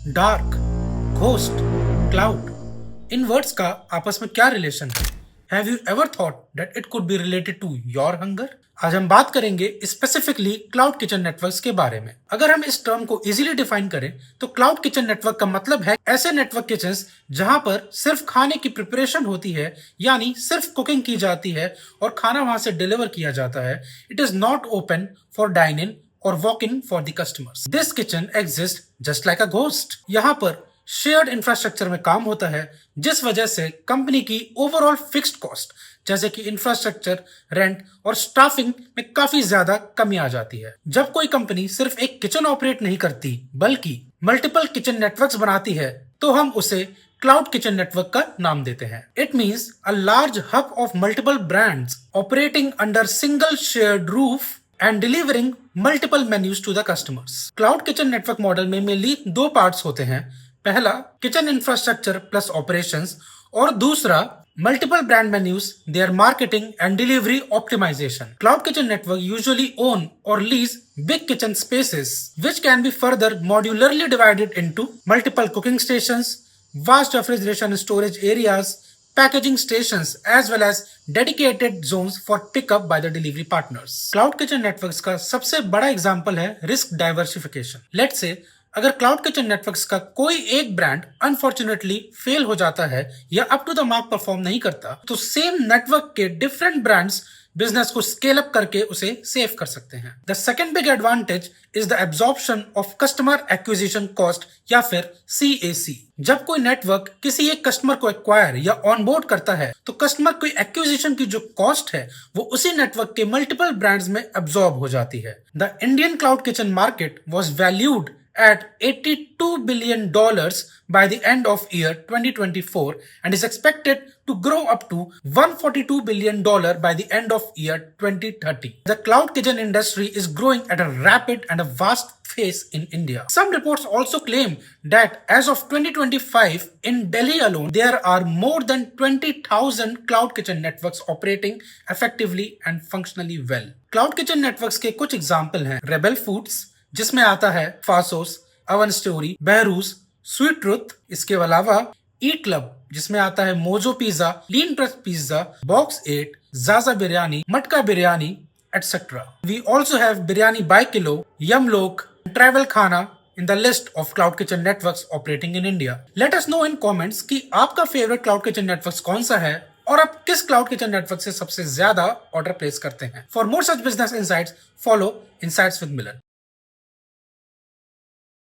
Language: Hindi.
डार्क, घोस्ट, क्लाउड, इन वर्ड्स का आपस में क्या रिलेशन है? Have you ever thought that it could be related to your hunger? आज हम बात करेंगे स्पेसिफिकली क्लाउड किचन नेटवर्क्स के बारे में। अगर हम इस टर्म को इजीली डिफाइन करें तो क्लाउड किचन नेटवर्क का मतलब है ऐसे नेटवर्क किचन्स जहां पर सिर्फ खाने की प्रिपरेशन होती है, यानी सिर्फ कुकिंग की जाती है और खाना वहां से डिलीवर किया जाता है। It is not open for dine in और walk in for the customers. This kitchen exist just like a ghost. यहाँ पर शेयर्ड इंफ्रास्ट्रक्चर में काम होता है, जिस वजह से कंपनी की ओवरऑल फिक्स्ड कॉस्ट जैसे कि इंफ्रास्ट्रक्चर, रेंट और स्टाफिंग में काफी ज्यादा कमी आ जाती है। जब कोई कंपनी सिर्फ एक किचन ऑपरेट नहीं करती बल्कि मल्टीपल किचन नेटवर्क्स बनाती है तो हम उसे क्लाउड किचन नेटवर्क का नाम देते हैं। It means a large hub of multiple brands operating under single shared roof and delivering multiple menus to the customers. Cloud kitchen network model में मेनली दो पार्ट्स होते हैं। पहला किचन इंफ्रास्ट्रक्चर प्लस ऑपरेशंस और दूसरा multiple brand menus, their marketing and delivery optimisation. Cloud kitchen network usually own और lease big kitchen spaces which can be further modularly divided into multiple cooking stations, vast refrigeration and storage areas, packaging stations as well as dedicated zones for pickup by the delivery partners. Cloud kitchen networks का सबसे बड़ा एग्जांपल है रिस्क डाइवर्सिफिकेशन। लेट्स से अगर क्लाउड किचन नेटवर्क्स का कोई एक ब्रांड अनफॉर्चुनेटली फेल हो जाता है या up to the mark perform नहीं करता तो सेम नेटवर्क के डिफरेंट ब्रांड्स बिजनेस को स्केल अप करके उसे सेव कर सकते हैं। The second big advantage is the absorption of customer acquisition cost या फिर CAC। जब कोई नेटवर्क किसी एक कस्टमर को एक्वायर या ऑनबोर्ड करता है तो कस्टमर की एक्विजिशन की जो कॉस्ट है वो उसी नेटवर्क के मल्टीपल ब्रांड्स में एब्जॉर्ब हो जाती है। The Indian cloud kitchen market was valued at $82 billion by the end of year 2024 and is expected to grow up to $142 billion by the end of year 2030. The cloud kitchen industry is growing at a rapid and a vast pace in India. Some reports also claim that as of 2025 in Delhi alone there are more than 20,000 cloud kitchen networks operating effectively and functionally well. Cloud kitchen networks के कुछ एग्जाम्पल हैं Rebel Foods जिसमें आता है Faasos, Oven Story, Behrouz, Sweet Truth. इसके अलावा ई क्लब जिसमें आता है Mojo Pizza, Lean Crust Pizza, Box 8, Zaza biryani, Matka biryani etcetera. We also have Biryani By Kilo, यमलोक, Travel Khana in the list of cloud kitchen networks operating in India. Let us know in comments कि आपका फेवरेट क्लाउड किचन नेटवर्क्स कौन सा है और आप किस क्लाउड किचन नेटवर्क से सबसे ज्यादा ऑर्डर प्लेस करते हैं। For more such business insights follow insights with Milan.